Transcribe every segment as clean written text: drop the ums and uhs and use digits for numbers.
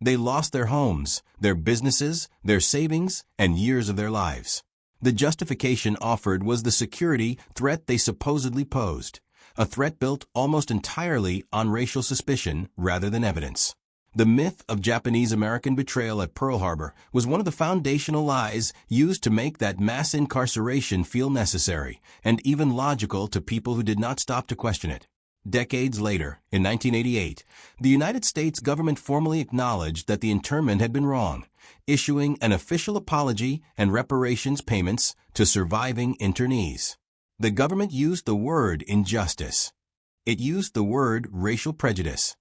They lost their homes, their businesses, their savings, and years of their lives. The justification offered was the security threat they supposedly posed, a threat built almost entirely on racial suspicion rather than evidence. The myth of Japanese-American betrayal at Pearl Harbor was one of the foundational lies used to make that mass incarceration feel necessary and even logical to people who did not stop to question it. Decades later, in 1988, the United States government formally acknowledged that the internment had been wrong, issuing an official apology and reparations payments to surviving internees. The government used the word injustice. It used the word racial prejudice.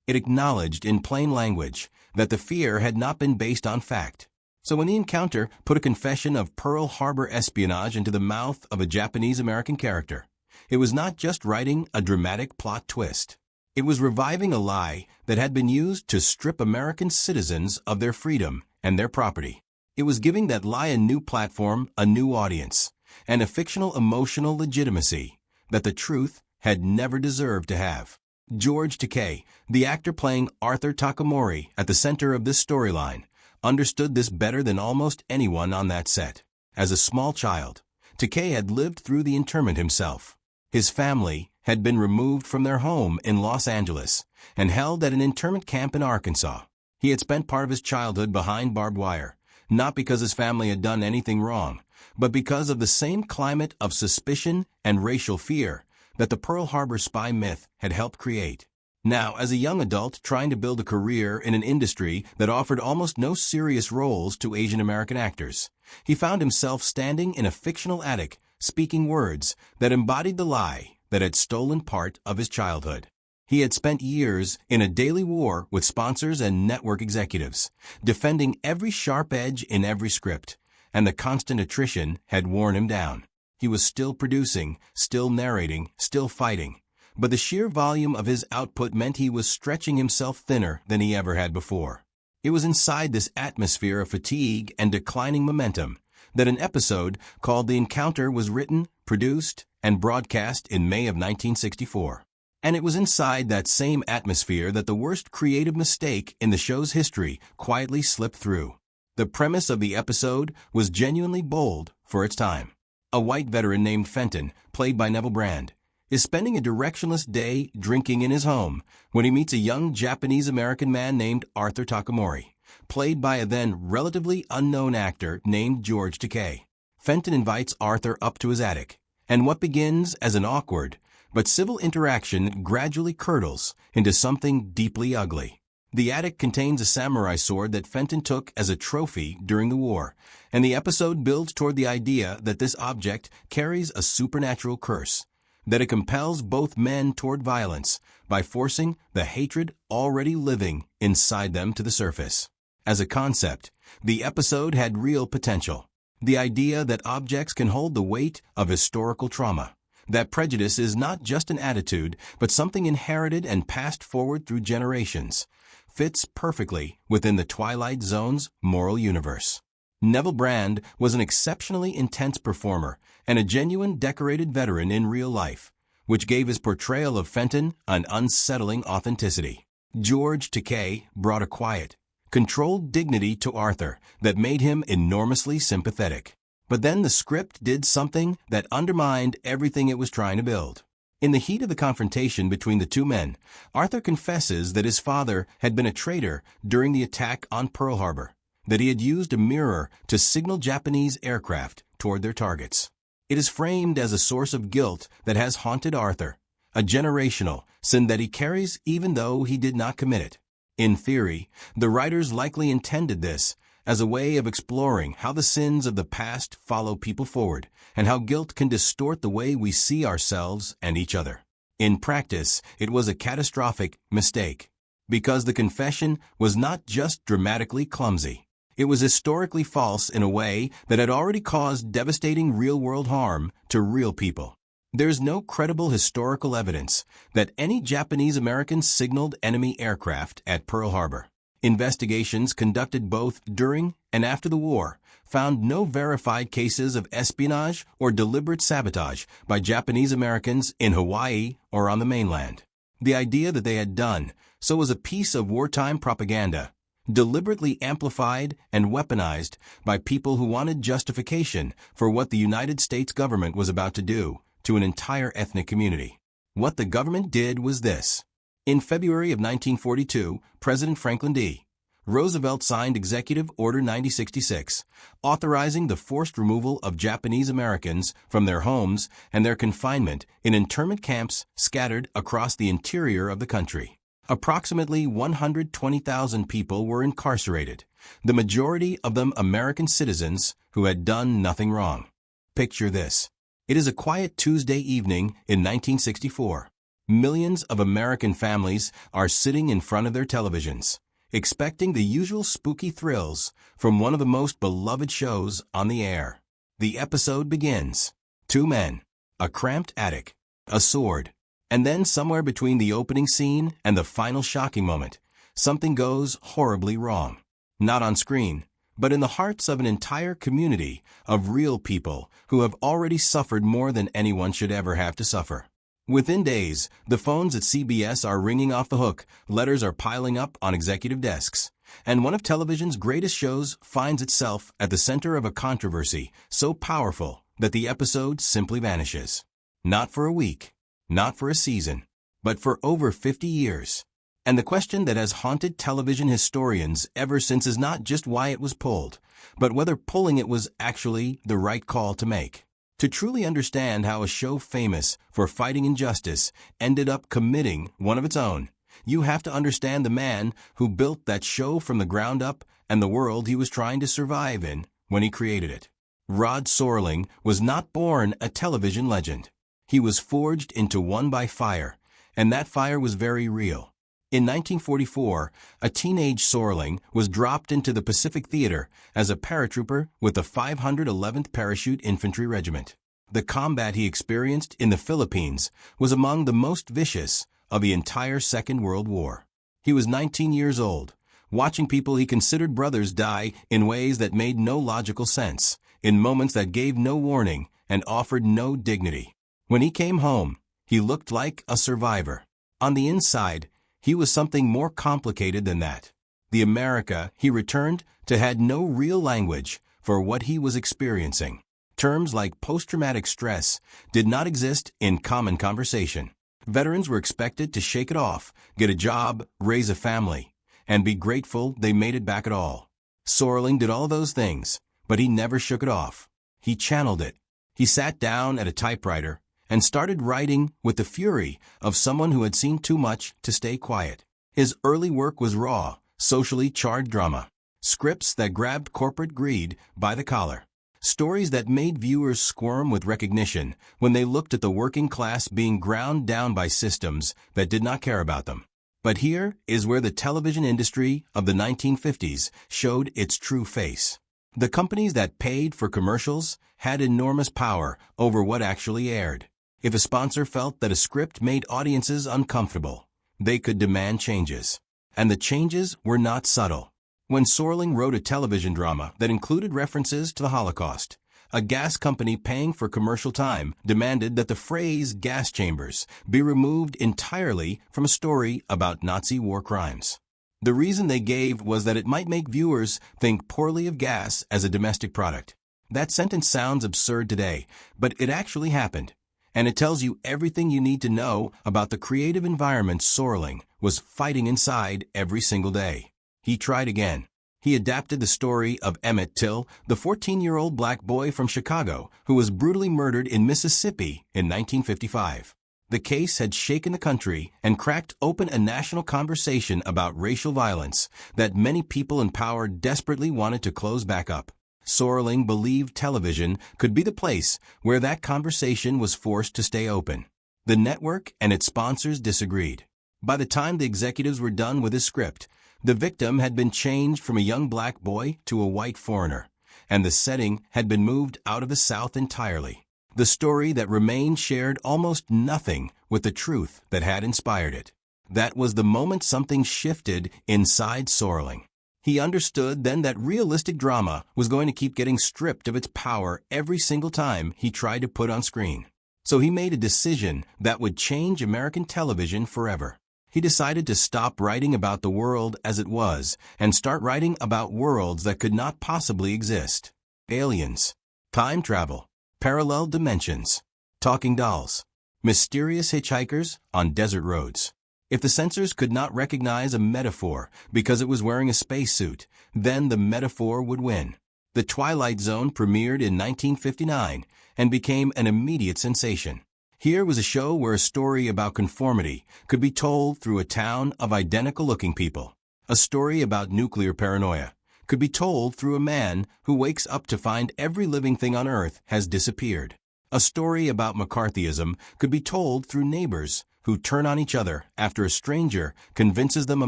It acknowledged in plain language that the fear had not been based on fact. So when the encounter put a confession of Pearl Harbor espionage into the mouth of a Japanese-American character, it was not just writing a dramatic plot twist. It was reviving a lie that had been used to strip American citizens of their freedom and their property. It was giving that lie a new platform, a new audience, and a fictional emotional legitimacy that the truth had never deserved to have. George Takei, the actor playing Arthur Takamori at the center of this storyline, understood this better than almost anyone on that set. As a small child, Takei had lived through the internment himself. His family had been removed from their home in Los Angeles and held at an internment camp in Arkansas. He had spent part of his childhood behind barbed wire, not because his family had done anything wrong, but because of the same climate of suspicion and racial fear that the Pearl Harbor spy myth had helped create. Now, as a young adult trying to build a career in an industry that offered almost no serious roles to Asian American actors, he found himself standing in a fictional attic, speaking words that embodied the lie that had stolen part of his childhood. He had spent years in a daily war with sponsors and network executives, defending every sharp edge in every script, and the constant attrition had worn him down. He was still producing, still narrating, still fighting, but the sheer volume of his output meant he was stretching himself thinner than he ever had before. It was inside this atmosphere of fatigue and declining momentum that an episode called The Encounter was written, produced, and broadcast in May of 1964. And it was inside that same atmosphere that the worst creative mistake in the show's history quietly slipped through. The premise of the episode was genuinely bold for its time. A white veteran named Fenton, played by Neville Brand, is spending a directionless day drinking in his home when he meets a young Japanese-American man named Arthur Takamori, played by a then relatively unknown actor named George Takei. Fenton invites Arthur up to his attic, and what begins as an awkward but civil interaction gradually curdles into something deeply ugly. The attic contains a samurai sword that Fenton took as a trophy during the war, and the episode builds toward the idea that this object carries a supernatural curse, that it compels both men toward violence by forcing the hatred already living inside them to the surface. As a concept, the episode had real potential. The idea that objects can hold the weight of historical trauma, that prejudice is not just an attitude, but something inherited and passed forward through generations, fits perfectly within the Twilight Zone's moral universe. Neville Brand was an exceptionally intense performer and a genuine decorated veteran in real life, which gave his portrayal of Fenton an unsettling authenticity. George Takei brought a quiet, controlled dignity to Arthur that made him enormously sympathetic. But then the script did something that undermined everything it was trying to build. In the heat of the confrontation between the two men, Arthur confesses that his father had been a traitor during the attack on Pearl Harbor, that he had used a mirror to signal Japanese aircraft toward their targets. It is framed as a source of guilt that has haunted Arthur, a generational sin that he carries even though he did not commit it. In theory, the writers likely intended this as a way of exploring how the sins of the past follow people forward and how guilt can distort the way we see ourselves and each other. In practice, it was a catastrophic mistake, because the confession was not just dramatically clumsy. It was historically false in a way that had already caused devastating real-world harm to real people. There's no credible historical evidence that any Japanese Americans signaled enemy aircraft at Pearl Harbor. Investigations conducted both during and after the war found no verified cases of espionage or deliberate sabotage by Japanese Americans in Hawaii or on the mainland. The idea that they had done so was a piece of wartime propaganda, deliberately amplified and weaponized by people who wanted justification for what the United States government was about to do to an entire ethnic community. What the government did was this. In February of 1942, President Franklin D. Roosevelt signed Executive Order 9066, authorizing the forced removal of Japanese Americans from their homes and their confinement in internment camps scattered across the interior of the country. Approximately 120,000 people were incarcerated, the majority of them American citizens who had done nothing wrong. Picture this. It is a quiet Tuesday evening in 1964. Millions of American families are sitting in front of their televisions, expecting the usual spooky thrills from one of the most beloved shows on the air. The episode begins. Two men, a cramped attic, a sword, and then somewhere between the opening scene and the final shocking moment, something goes horribly wrong. Not on screen, but in the hearts of an entire community of real people who have already suffered more than anyone should ever have to suffer. Within days, the phones at CBS are ringing off the hook, letters are piling up on executive desks, and one of television's greatest shows finds itself at the center of a controversy so powerful that the episode simply vanishes. Not for a week, not for a season, but for over 50 years. And the question that has haunted television historians ever since is not just why it was pulled, but whether pulling it was actually the right call to make. To truly understand how a show famous for fighting injustice ended up committing one of its own, you have to understand the man who built that show from the ground up and the world he was trying to survive in when he created it. Rod Serling was not born a television legend. He was forged into one by fire, and that fire was very real. In 1944, a teenage Serling was dropped into the Pacific Theater as a paratrooper with the 511th Parachute Infantry Regiment. The combat he experienced in the Philippines was among the most vicious of the entire Second World War. He was 19 years old, watching people he considered brothers die in ways that made no logical sense, in moments that gave no warning and offered no dignity. When he came home, he looked like a survivor. On the inside, he was something more complicated than that. The America he returned to had no real language for what he was experiencing. Terms like post-traumatic stress did not exist in common conversation. Veterans were expected to shake it off, get a job, raise a family, and be grateful they made it back at all. Serling did all those things, but he never shook it off. He channeled it. He sat down at a typewriter and started writing with the fury of someone who had seen too much to stay quiet. His early work was raw, socially charged drama, scripts that grabbed corporate greed by the collar, stories that made viewers squirm with recognition when they looked at the working class being ground down by systems that did not care about them. But here is where the television industry of the 1950s showed its true face. The companies that paid for commercials had enormous power over what actually aired. If a sponsor felt that a script made audiences uncomfortable, they could demand changes. And the changes were not subtle. When Serling wrote a television drama that included references to the Holocaust, a gas company paying for commercial time demanded that the phrase gas chambers be removed entirely from a story about Nazi war crimes. The reason they gave was that it might make viewers think poorly of gas as a domestic product. That sentence sounds absurd today, but it actually happened. And it tells you everything you need to know about the creative environment Serling was fighting inside every single day. He tried again. He adapted the story of Emmett Till, the 14-year-old black boy from Chicago who was brutally murdered in Mississippi in 1955. The case had shaken the country and cracked open a national conversation about racial violence that many people in power desperately wanted to close back up. Serling believed television could be the place where that conversation was forced to stay open. The network and its sponsors disagreed. By the time the executives were done with his script, the victim had been changed from a young black boy to a white foreigner, and the setting had been moved out of the South entirely. The story that remained shared almost nothing with the truth that had inspired it. That was the moment something shifted inside Serling. He understood then that realistic drama was going to keep getting stripped of its power every single time he tried to put on screen. So he made a decision that would change American television forever. He decided to stop writing about the world as it was and start writing about worlds that could not possibly exist. Aliens, time travel, parallel dimensions, talking dolls, mysterious hitchhikers on desert roads. If the censors could not recognize a metaphor because it was wearing a spacesuit, then the metaphor would win. The Twilight Zone premiered in 1959 and became an immediate sensation. Here was a show where a story about conformity could be told through a town of identical-looking people. A story about nuclear paranoia could be told through a man who wakes up to find every living thing on Earth has disappeared. A story about McCarthyism could be told through neighbors who turn on each other after a stranger convinces them a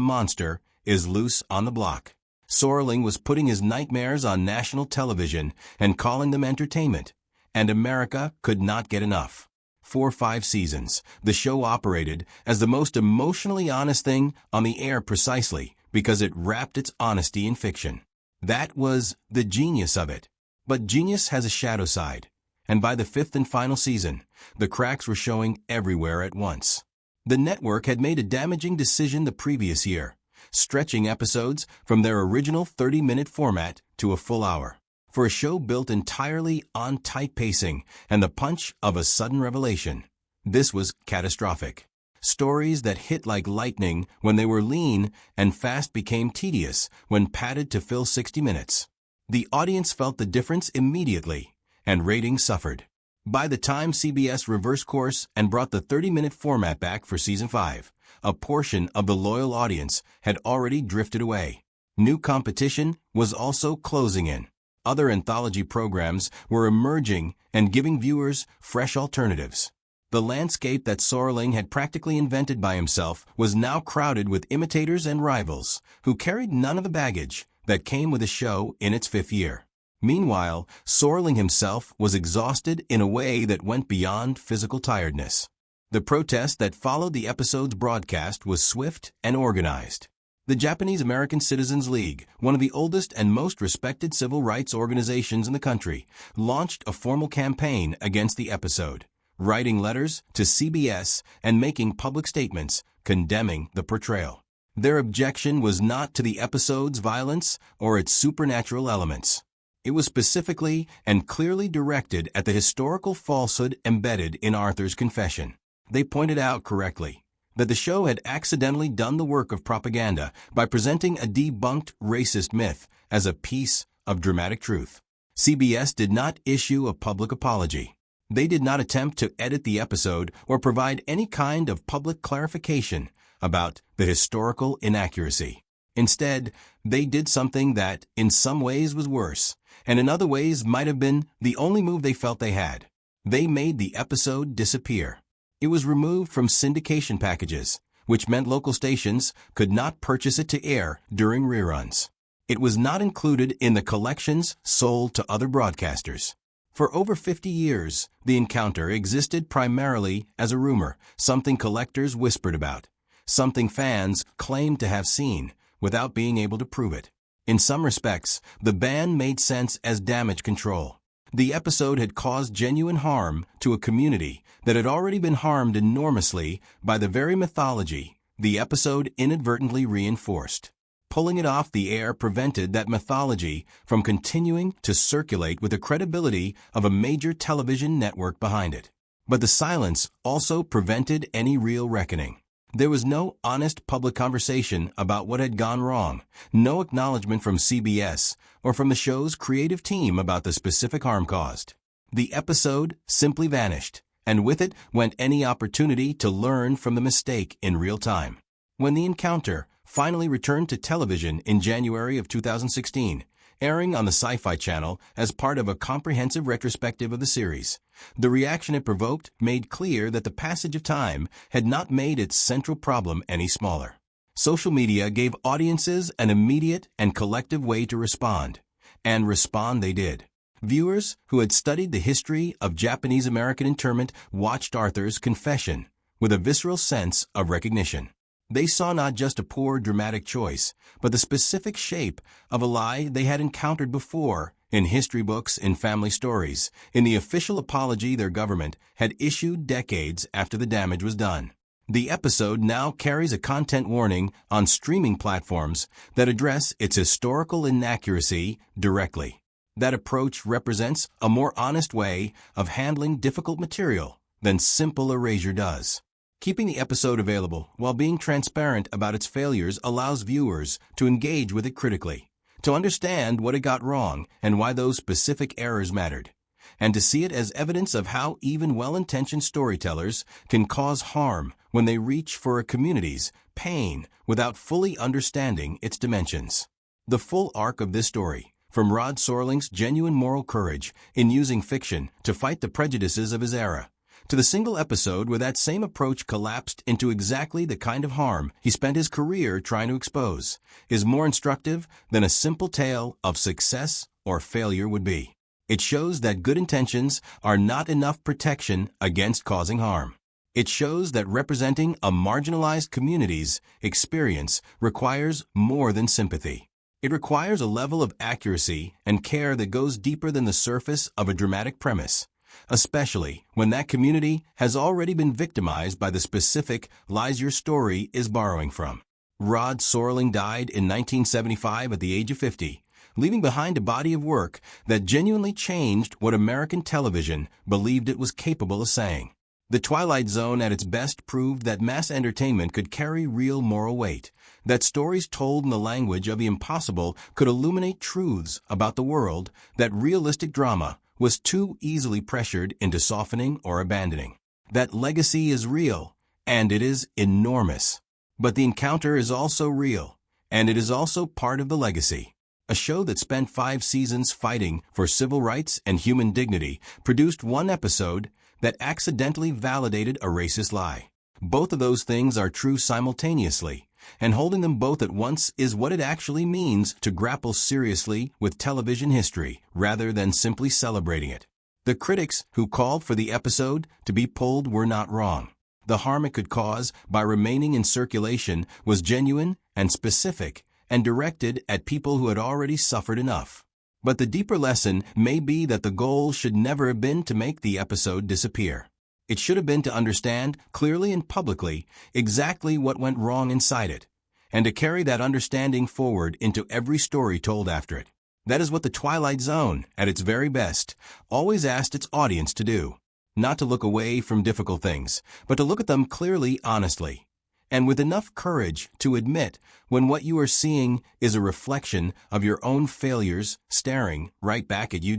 monster is loose on the block. Sorling was putting his nightmares on national television and calling them entertainment, and America could not get enough. For 5 seasons, the show operated as the most emotionally honest thing on the air precisely because it wrapped its honesty in fiction. That was the genius of it. But genius has a shadow side, and by the 5th and final season, the cracks were showing everywhere at once. The network had made a damaging decision the previous year, stretching episodes from their original 30-minute format to a full hour. For a show built entirely on tight pacing and the punch of a sudden revelation, this was catastrophic. Stories that hit like lightning when they were lean and fast became tedious when padded to fill 60 minutes. The audience felt the difference immediately, and ratings suffered. By the time CBS reversed course and brought the 30-minute format back for Season 5, a portion of the loyal audience had already drifted away. New competition was also closing in. Other anthology programs were emerging and giving viewers fresh alternatives. The landscape that Sorling had practically invented by himself was now crowded with imitators and rivals who carried none of the baggage that came with a show in its 5th year. Meanwhile, Sorling himself was exhausted in a way that went beyond physical tiredness. The protest that followed the episode's broadcast was swift and organized. The Japanese American Citizens League, one of the oldest and most respected civil rights organizations in the country, launched a formal campaign against the episode, writing letters to CBS and making public statements condemning the portrayal. Their objection was not to the episode's violence or its supernatural elements. It was specifically and clearly directed at the historical falsehood embedded in Arthur's confession. They pointed out correctly that the show had accidentally done the work of propaganda by presenting a debunked racist myth as a piece of dramatic truth. CBS did not issue a public apology. They did not attempt to edit the episode or provide any kind of public clarification about the historical inaccuracy. Instead, they did something that, in some ways, was worse, and in other ways might have been the only move they felt they had. They made the episode disappear. It was removed from syndication packages, which meant local stations could not purchase it to air during reruns. It was not included in the collections sold to other broadcasters. For over 50 years, the encounter existed primarily as a rumor, something collectors whispered about, something fans claimed to have seen without being able to prove it. In some respects, the ban made sense as damage control. The episode had caused genuine harm to a community that had already been harmed enormously by the very mythology the episode inadvertently reinforced. Pulling it off the air prevented that mythology from continuing to circulate with the credibility of a major television network behind it. But the silence also prevented any real reckoning. There was no honest public conversation about what had gone wrong, no acknowledgement from CBS or from the show's creative team about the specific harm caused. The episode simply vanished, and with it went any opportunity to learn from the mistake in real time. When The Encounter finally returned to television in January of 2016, airing on the Sci-Fi Channel as part of a comprehensive retrospective of the series, the reaction it provoked made clear that the passage of time had not made its central problem any smaller. Social media gave audiences an immediate and collective way to respond, and respond they did. Viewers who had studied the history of Japanese American internment watched Arthur's confession with a visceral sense of recognition. They saw not just a poor dramatic choice, but the specific shape of a lie they had encountered before in history books, in family stories, in the official apology their government had issued decades after the damage was done. The episode now carries a content warning on streaming platforms that address its historical inaccuracy directly. That approach represents a more honest way of handling difficult material than simple erasure does. Keeping the episode available while being transparent about its failures allows viewers to engage with it critically, to understand what it got wrong and why those specific errors mattered, and to see it as evidence of how even well-intentioned storytellers can cause harm when they reach for a community's pain without fully understanding its dimensions. The full arc of this story, from Rod Serling's genuine moral courage in using fiction to fight the prejudices of his era, to the single episode where that same approach collapsed into exactly the kind of harm he spent his career trying to expose, is more instructive than a simple tale of success or failure would be. It shows that good intentions are not enough protection against causing harm. It shows that representing a marginalized community's experience requires more than sympathy. It requires a level of accuracy and care that goes deeper than the surface of a dramatic premise, especially when that community has already been victimized by the specific lies your story is borrowing from. Rod Serling died in 1975 at the age of 50, leaving behind a body of work that genuinely changed what American television believed it was capable of saying. The Twilight Zone at its best proved that mass entertainment could carry real moral weight, that stories told in the language of the impossible could illuminate truths about the world that realistic drama was too easily pressured into softening or abandoning. That legacy is real, and it is enormous. But the encounter is also real, and it is also part of the legacy. A show that spent 5 seasons fighting for civil rights and human dignity produced one episode that accidentally validated a racist lie. Both of those things are true simultaneously, and holding them both at once is what it actually means to grapple seriously with television history rather than simply celebrating it. The critics who called for the episode to be pulled were not wrong. The harm it could cause by remaining in circulation was genuine and specific and directed at people who had already suffered enough. But the deeper lesson may be that the goal should never have been to make the episode disappear. It should have been to understand clearly and publicly exactly what went wrong inside it, and to carry that understanding forward into every story told after it. That is what the Twilight Zone, at its very best, always asked its audience to do. Not to look away from difficult things, but to look at them clearly, honestly, and with enough courage to admit when what you are seeing is a reflection of your own failures staring right back at you.